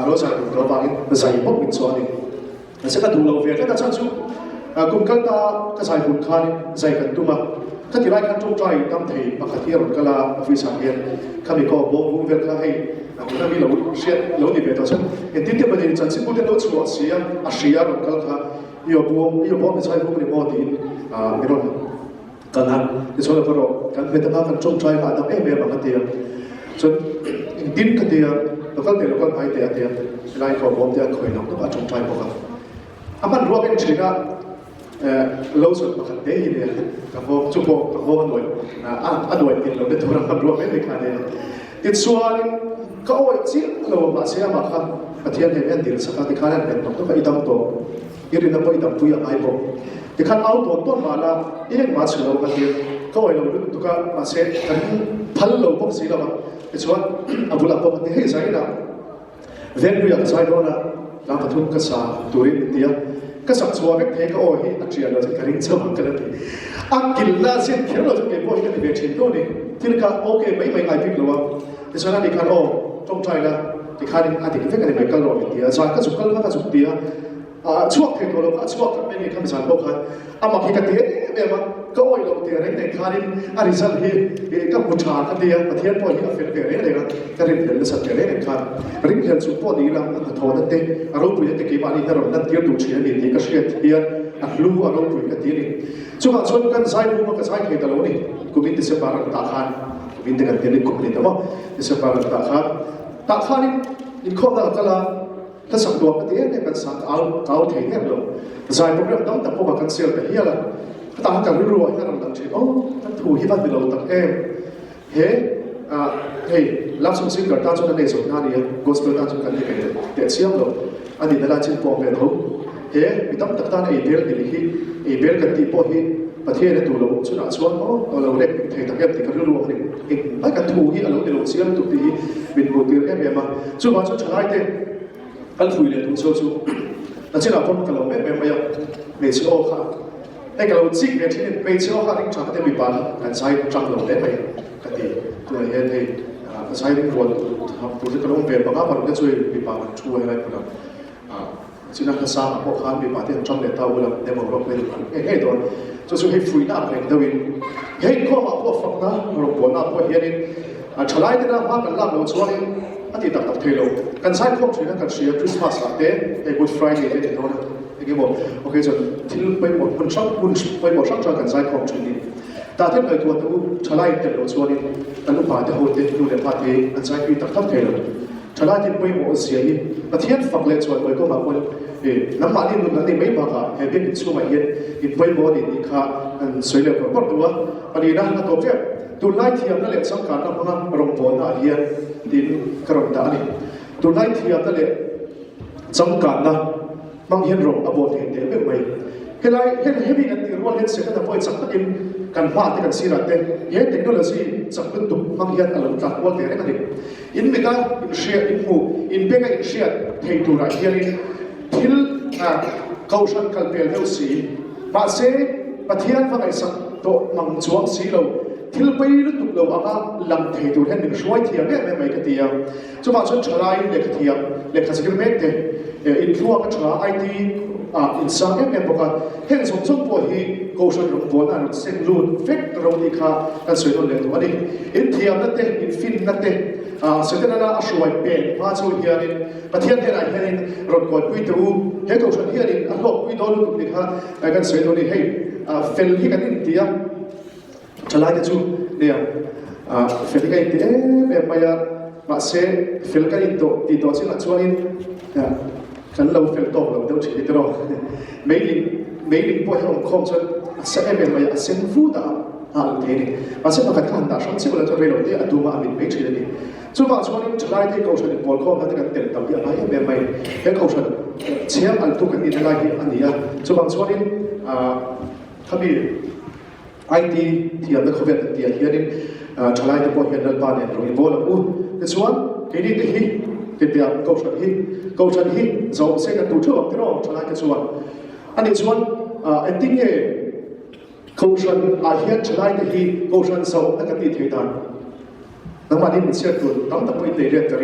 เราใส่เราบางทีใส่พวกมิตรส่วนนี้แล้วก็ดูเราเวียนก็จะช่างชูกลุ่มกันตาก็ใส่บุญคานใส่กันตัวมาถ้าที่ไรกันจงใจทำทีมาขัดเทียมกันละฟิสังเกตข้ามีก็บอกบุญเวียนข้าให้ข้ามีเราเชื่อเราดีเบียดต่อฉันเห็นที่เดียวมันจะสิ่งบุญเดียวชัวร์เสียอาเซียนกันข้าโยบไม่ใช่บุญในโมดีไม่รู้กันนะที่ส่วนเรากันเป็นตั้งกันจงใจกันทำเมียบางทีส่วนดินกันเดียวแล้วก็เดี๋ยวเราก็ไปเดียวไรก็บอกเดียวคุยน้องต้องจงใจบอกกันมันรู้เป็นสิ่งนั้น lâu rồi mà khẩn tế thì cả vô chụp bộ cả vô đuổi đuổi tiền lâu để thu được cầm ruộng mấy cái này tiền xua có ôi chỉ lâu mà sẽ mà khăn và thiên thì em tiền sẽ cái khăn này nó có cái tâm tổ cái này nó có tâm vui ai bộ thì khăn áo tổ tốt mà là yên mà sửa lâu cái tiền có ôi lâu được tụi cái mà sẽ cái phấn lâu bốc gì đâu mà cái xua abu là bốc thì hay sai nào ven bây giờ sai đó là làm phát thun cái sao tuổi tiền cái sản xuất việc thế có ôi đặc biệt là cái hình dung cái này kinh là xin khiến là cái bộ cái việc chiến đấu này thì là ok mấy ngày việc rồi thì sau đó thì khán trong trái là thì khán thì cái việc này cái rồi thì sau cái dục cái dục thì chuộc thì thôi là chuộc cái này cái sản phẩm khác mà khi cái tiền này mà có ôi lâu tiền này khán result thì cái một chart cái tiền mà thiên point thì phải cái này là cái này là sản phẩm này khán ring hiện support point đi là cái thôn đấy rồi bây giờ cái bạn đi rồiนั่นtiền đủ chuyện thì cái chuyện thì lu rồi bây giờ cái tiền chúng ta chọn cái sai mua cái sai thì cái lâu này cũng biết sẽ bảo ta khán cũng biết cái tiền này cũng biết đúng không sẽ bảo ta khán in không là cái là cái sản phẩm cái tiền này cái sản áo thế này rồi sai program đó tập vào cái sale cái là ta cái rủi cái làm chuyện cái thủ hi văn bị lâu tập em hey làm xong xin cả ta cho nên này rồi na đi gospel ta cho cái này để xem rồi anh đi là trên phòng về thôi bị tâm tập ta này bel thì bel cái tipo hiประเทศในตัวเราสุดาส่วนเราเด็กเทคนิคที่เขาเรียกว่าเองไม่กันถูกที่เราเดี๋ยวเสียตุกที่เป็นบทเรียนแค่มาส่วนมากจะใช้เต็มอันคุยเลยทุกส่วนนั่นคือเราพูดกันเราไม่ยังไม่เชื่อค่ะแต่เราจิกเนี่ยที่ไม่เชื่อค่ะที่จังแต่มีบ้านการใช้จังเราได้ไหมกันดีตัวเองให้ใช้ที่ควรทำตัวที่กระโดดเปลี่ยนบางครั้งมันก็ช่วยมีบ้านช่วยอะไรพวกนั้นซึ่งนักศึกษาพวกเขามีบ้านที่จังเลยเท่าเราได้มาบอกเลยให้ตัว就是ให้ฟรีน้ำแข็งตะวินให้ข้อมาพวกฟังนะเราปวดน้ำพวกเฮียนี่ฉลายที่น้ำมากันล่ำเราชวนนี่อันที่ตัดเทโลกันใช้ข้อช่วยนะกันเชียร์คริสต์มาสหลังเต้ไอ้กูดฟรายเดย์เนี่ยโน่นไอ้กี่บอกโอเคจนที่ไปหมดมันช่างคุณไปหมดช่างกันใช้ข้อช่วยนี่แต่ที่ไอ้ตัวตู้ฉลายที่เราชวนนี่กันลูกบาดที่หัวเต้ดูเลยพาเต้กันใช้ปีตัดเทโลฉลายที่ไปหมดเสียนี่ประเทศฝักเล็กชวนไปก็มาคนน้ำมันนี่มันนี่ไม่บางอ่ะเห็นเป็นช่วงเย็นอินไปหมดนี่ค่ะสวยเลยผมบอกตัวอันนี้นะตัวเฟียตัวไล่เทียมนั่นแหละสำคัญนะเพราะงั้นรงบอลน่ะเรียนดินกระดานนี่ตัวไล่เทียมนั่นแหละสำคัญนะบางเห็นรงอบอลเห็นเดี๋ยวไม่ไหวเห็นไรเห็นมีกันตีรัวเห็นเสียกันแต่พอสักกินกันว่าที่กันสีรัดเต้เห็นเทคโนโลยีสักเป็นตุกบางเห็นอารมณ์ตัดว่าเดี๋ยวนี่อินไม่ได้อินเชียอินหูอินเบงอินเชียเทตัวไรเฮียนี่ทิลเขาชันกันเปลี่ยนเรื่องสีมาเซ่ประเทศว่าไอ้สักโตมังจวงสีเราทิลไปลุตุเราอาลำเทตัวแทนหนึ่งช่วยเทียมเนี่ยไม่กระเทียมจุดมาชนชลายเล็กเทียมเล็กขสิกเมตเตอินฟลัวก็ชลาไอทีอินสังเนี่ยบอกว่าเห็นสมปวดที่เขาชันลงบนนั่นเส้นรูดเฟกเราดีค่ะกันสวยตัวเล็กตัวนี้อินเทียมนั่นเตอินฟินนั่นเตสุดท้ายนั้นช่วยเป็นพาช่วยเฮียนี่ประเทศที่ไหนเฮียนี่รถกดวิทูเฮ้ยเขาชันเฮียนี่อันหลบวิโดนตุกนี่ค่ะกันสวยตัวนี้ให้เฟลที่กันอินเทียมฉลาดจะจูเนี่ยเฟลกันอินเทียแบบมามาเซ่เฟลกันอินโตตีโตสิละช่วยกันเราเฟลโตเราเดี๋ยวชีวิตเราไม่ลิงพวกเราคงจะเซ่แบบมาเซนฟูดาเทนี่มาเซ่มาขัดขันด่าช่างเซ่เราจะเรียนรู้ที่อดูมาบินไม่ใช่เลยส่วนมากช่วงนี้ฉลาดที่เขาชันบอลข้อมันจะกันเต็มตับอย่างไรแบบไม่ให้เขาชันเชื่ออันตุกันนี่ได้อันนี้ส่วนมากช่วงนี้ถ้ามีไอทีที่อันนั้นเขาเป็นที่อันนี้ฉลาดที่พวกเห็นนั่นบ้านเนี่ยตรงนี้บอลอู้แต่ส่วนที่นี่ที่ที่เดียวเขาชันจะเสียกันตัวชั่วที่เราฉลาดที่ส่วนอันนี้ส่วนไอ้ที่เนี่ยเขาชันอาเฮียฉลาดที่เขาชันจะนั่นก็ที่ที่ต่างน้ำมันนี่มันเสียตัวตั้งแต่ไปเตะเรียนกัน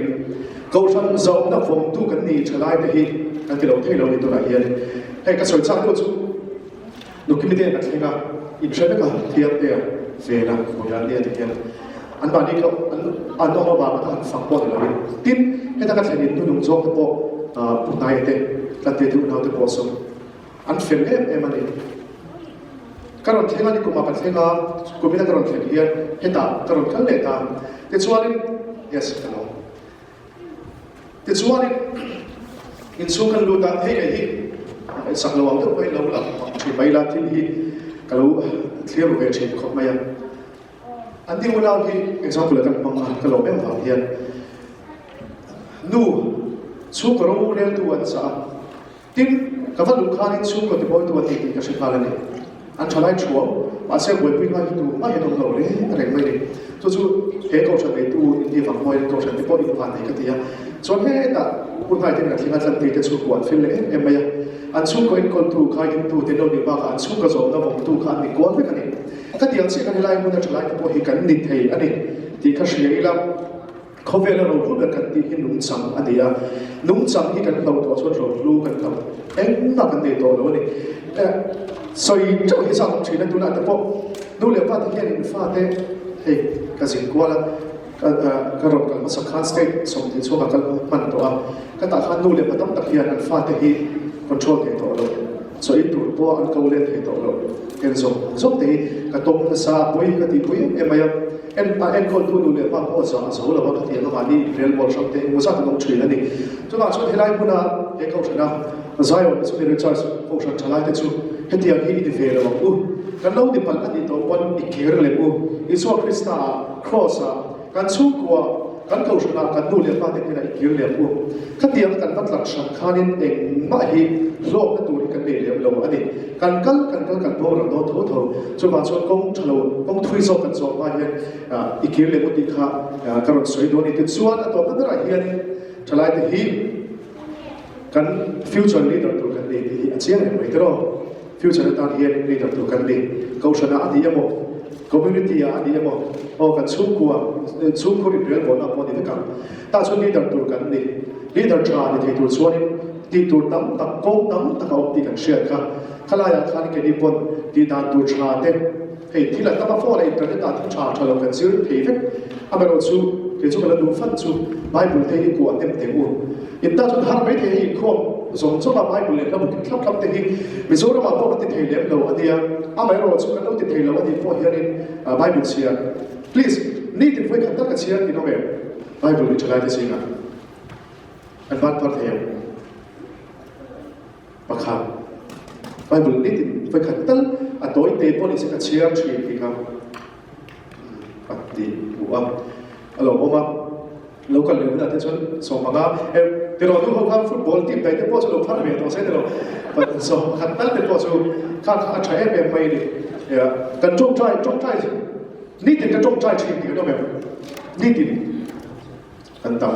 เขาชันจะนั่งฟงตู้กันนี่ฉลาดที่อันที่เราเที่ยวในตัวไหนเฮียให้กระสุนชั้นด้วยจู่ดูคิดไม่ได้นะที่ก็อินเทอร์เน็ตก็เทียบเดียวเฟรนะโมยันเดียที่อันบ้านนี้เขาอันน้องมาบ้านอันฝังปอดเลยทีนให้ท่านการเห็นตัวหนุ่มโจ้ที่พอปุ่นนายเตะกันเตะที่เราที่พอส่งอันเฟรนมันนี่การันเทงานนี่กูมาเป็นเทงานกูไม่ได้การันเทงเฮียเห็นตาการันกันเลยตาแต่ส่วนนี้ yes กันน้องแต่ส่วนนี้อินสูกันรู้ตาเฮ้ย sak lo ang to pai lo la thi bai la thil hi kalau clear ve thi khop mai anti mula ki example kan pang kalau em ha hian nu chu ko ro rel tu an sa tin ka va lu khan chu ko ti boy tu ti ka shi khala ni an chalai chuo ma se boi pi ngai tu ma he dong lo le reng mai ni chu he ko chan nei tu ni va moi ko chan ti po ni pa nei ka ti ya chon he ta un ngai tin ka thlinga tlan ti te chu ko an fil le em mai an chu ko in kon tu khai in tu te lo ni ba ka an chu ka zo na bong tu khan ni ko ve ka ni ka tiang se kan lai mu na chalai ta po hi kan ni thei ani ti ka shi ilaเขาเวลาเราพูดกันที่หินนุ่งสังอันเดียนุ่งสังที่กันเราตัวส่วนเรารู้กันเราเอ็งนับกันในตัวเราเนี่ย所以เจ้าที่สามชีนั้นดูน่าจะพบดูเลยว่าที่เห็นฟ้าเต้เฮ้ยก็สิ่งกว่าละก็รบกันมาสักครั้งสเต็กสมที่ช่วงกันมันตัวก็แต่ขันดูเลยว่าต้องตะเคียนอันฟ้าเต้ที่คอนโทรลในตัวเรา所以ตัวพวกอันเขาเล่นในตัวเราเห็นส่งที่กระตุ้นกระซาปุยกระติปุยเอ็มยังเอ็นคนดูดูเลยว่าพ่อสอนสอนเราว่าที่เรามาดีเรียนบอลชอบเตะมุสาต้องช่วยนั่นนี่จุดนั้นช่วยให้ไล่บุญนะเด็กเขาชนะใจวันสุดที่เราจะเขาชนะแต่ช่วยให้ที่ยังให้ดีเฟลเราอู้กันเราดิปันอันนี้ตัววันอีกเกี่ยวเลยอู้อิสวาคริสต์ครอสกันสู้กว่ากันเขาชนะกันดูเลยว่าเด็กนี่อีกเกี่ยวเลยอู้ขัดที่ยังกันตัดหลักสำคัญเองไม่ให้โลกนั้นดูที่กันเนี่ยเราอันนี้กันพวกเราโน้ตจุดว่าช่วงกงฉลองกงทุยโซกันโซมาเห็นอีกเกี่ยวเลยมุติค่ะการรถสวยโดนอีกส่วนตัวนั้นอะไรเห็นฉลาดที่กันฟิวเจอร์ลีดเดอร์ตัวกันดีที่อาเซียนไม่ตรอฟิวเจอร์ตอนเห็นลีดเดอร์ตัวกันดีเขาชนะที่ยังโมคอมมูนิตี้ที่ยังโมโอ้กันสู้กว่าเรื่องบนพอดีกันแต่ส่วนลีดเดอร์ตัวกันดีลีดเดอร์ชาที่ตัวส่วนที่ตัวตั้มตักโก้ตั้มตักเอาที่กันเชื่อค่ะขลายขันกันญี่ปุ่นที่ด่านตัวชาเต็มเฮ้ยที่หลังตั้งมาฟ้องอะไรกันที่ด่านตัวชาเรากันซื้อเฮ้ยอเมริกาสู้เกี่ยวกับดูฟันสู้ไบเบิลเที่กว่าเต็มอุ่นอินตาจุดหาไม่เที่ควบส่งสู้มาไบเบิลเลยแล้วมันคลับเที่มิโซรามาพวกติดเที่เลี้ยงเราอันเดียอเมริกาสู้กันเราติดเที่เราอันเดียพวกเฮียนี่ไบเบิลเชียร์ please นี่ติดไว้ขัดตั้งกันเชียร์ที่น้องเอ๋ไบเบิลจะไล่ที่สิ่งนั้นอันบ้านพัดเที่ยวปะครับไบเบิลนี่ติดไว้ขัดตั้งอันโดยเตปอนี่สิ่งกันเชียร์ชีวิตที่ครับปฏิบัติเราบอกว่าเราก็เรียนได้ที่ส่วนสองมาเดี๋ยวเราดูเขาฟุตบอลทีมใดที่พอจะลงพันเมตรต่อเซนเดียวสองขัดตั้งที่พอจะข้าใช้แบบไปดิกันจงใจนี่ติดกันจงใจชีวิตที่เราแบบนี่ติดกันต่าง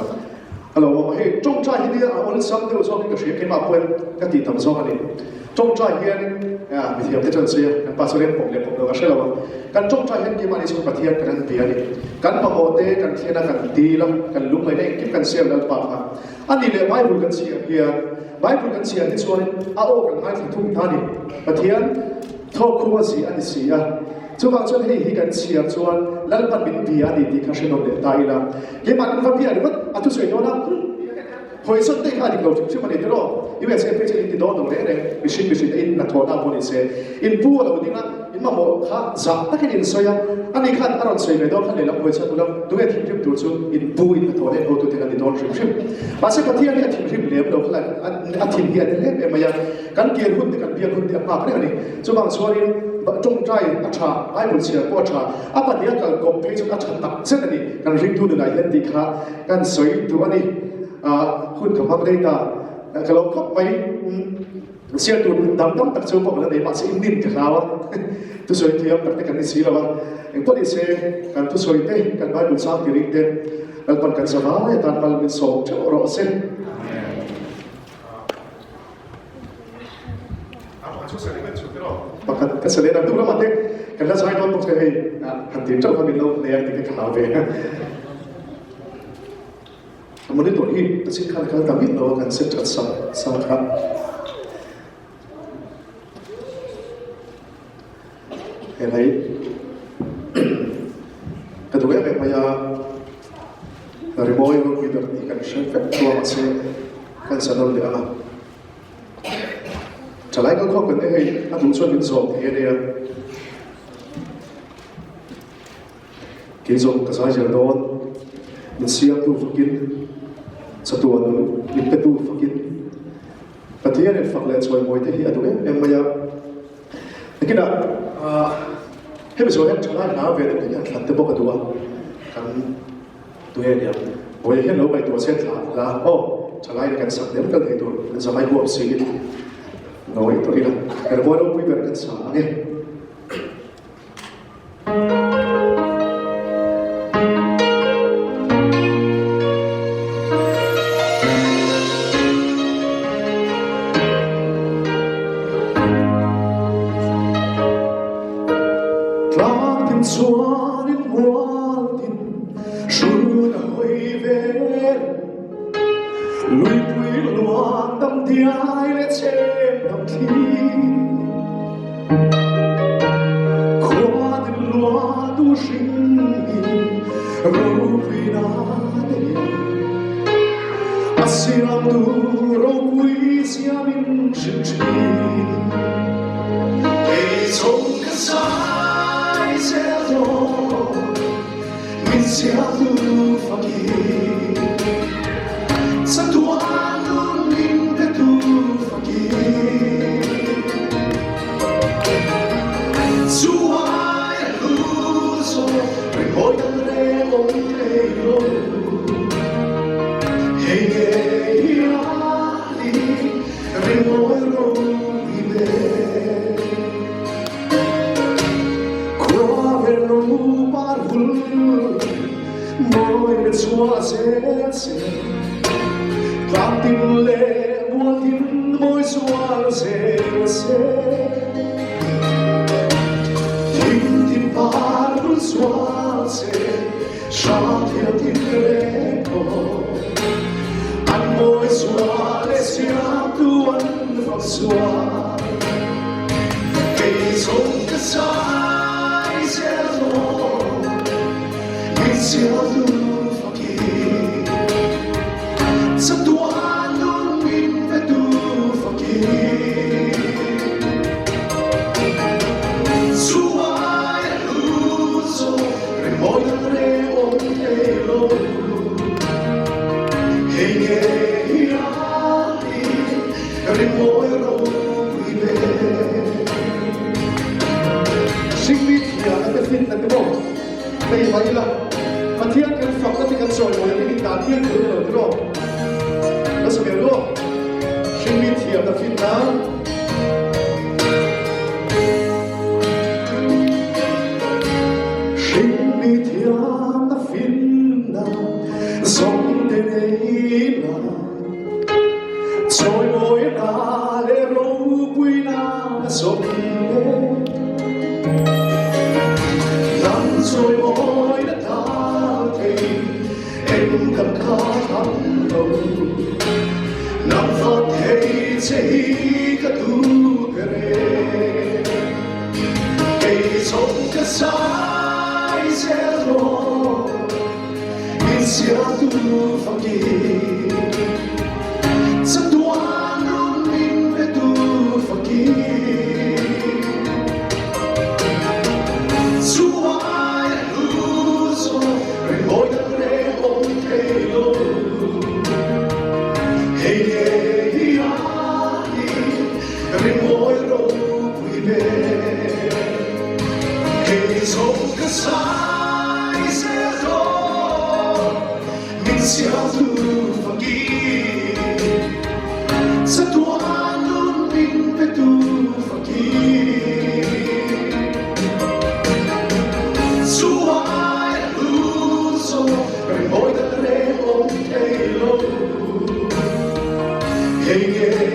เราบอกว่าเฮ้ยจงใจที่นี่เอาเรื่องซ้ำเดียวซ้ำนี่ก็เสียขึ้นมาเพื่อนก็ติดทำซ้ำกันนี่จงใจเฮียนี่วิธีที่จะเสียกันภาษาเรียนผมเราก็ใช่เรากันจงใจเห็นกี่มันในสุขภาพกันเดียนี่กันประโมทกันเทียนกันดีแล้วกันลุกเลยเนี่ยกิบกันเสียแล้วปากอันนี้เลยไบเบิลกันเสียเฮียไบเบิลกันเสียที่ส่วนเอากันให้ทุกท่านนี่ประเทียนทบคู่ว่าสีอันนี้เสียจุดบางส่วนให้ฮิกันเสียส่วนแล้วมันเป็นปีอันนี้ที่เขาเชื่อเราเด็ดตายแล้วยังมันฟังพี่อันนี้ว่าอัตุสวยโน่นหอยสุดที่ข้าดิ่งเราถึงชื่อมันเองด้วยอีเวนต์เซฟเป็นที่โดนตรงนี้เลยมิชินอินนัทโทน่าคนนี้เซอินบัวเราดิ่งนะอินมาโมข้าจับนักเรียนสวยอันนี้ข้าอารมณ์สวยไม่ต้องข้าเลยรับหอยสุดแล้วดูให้ทีมตัวสุดอินบัวอินนัทโทเนี่ยโอ้ตัวเทกันโดนชิมมาเสกที่อันนี้ทีมเลี้ยงเราข้าเลยอันทีมเลี้ยงเลี้ยงเอ็มยังกันเกี่ยวหุ่นกันเบี้ยหุ่นเดียบมากเลยนี่จุดบางส่วนจงใจอัชาไอ้บุญเสียก็อัชาอัปเดียกันกบเพชรอัชาตักเส้นนี้กันริมดูในยันติขากันสวยตัวนี้คุณกับพระเดชก็เราเข้าไปเสียตัวดำตักเชื่อบอกแล้วในภาษาอินเดียกันแล้วทุสวยเทียมตักในกันในสีแล้วว่าเองตัวนี้เสียกันทุสวยเต้กันไว้บุญสร้างที่ริมเต้แล้วปันกันสบายตอนมันเป็นโซ่เจ้ารอเส้นpakat kesalahan itu belum ada karena saya nonton saya hati jauh kami lalu lihat di kafe kemudian tuh ini pasti kali kami lalu kan sejak sangat helai kedua yang saya dari boy orang kita ikan chef tua masih kan sadar diaจะไล่ก็ข้อกันได้ให้ถ้าดูช่วยเป็นสอบเฮียเนี่ยกินสมกระสายเจริญมันเสียตู้ฝักกินสตัวนึงลิบไปตู้ฝักกิน Pathian in faklet soy moi te hi atu em maya kina he so hem chala na ve de ya thatte bo ka duwa kan tu he ya boy he lo bai tu se tha la o chala ni kan sak dem kal he tu kan samai ko si ni no wait to ila er bo lo pui per kan sa nge Xuân đến hoa tin xuân hồi về lùi quý loạn tâm thì ai lên trên tâm thi khoa tình loa tu sinh râu quý na asiram tu râu quý xia min sinh chi cây sống cái sai sẽ min sia tu fakir satuan min de tu fakir suai luso remoi mon teilo hey hey ali remoi ro vive moi le sua sense vam tin le buon tin moi sua sense tin par un sua se chante tin le ko an moi sua le sia tu an fa sua che son che sai se sia tu fakir satuan min de tu fakir suai luso remodare on telo hey hey ali remoiro vive significa que fin de bo ei vai lá Pathian kan fakta kan soy mo ni ta tian ko lo lo so ke lo shin mi thia da fin na shin mi thia da fin na song de nei na soy mo na le ro pui na so soy moi đã ta em cần khó thăm đầu nằm phát hay chỉ cả tu kề cây sống cái sai sẽ rồi mình sẽ tu fakir satuan min về tu fakir suai luso remodare on telo hey hey ali remoiro vive hey son que sai se do min sia tu fakir satuan min ve tu fakir suai luso remodare on telo hey hey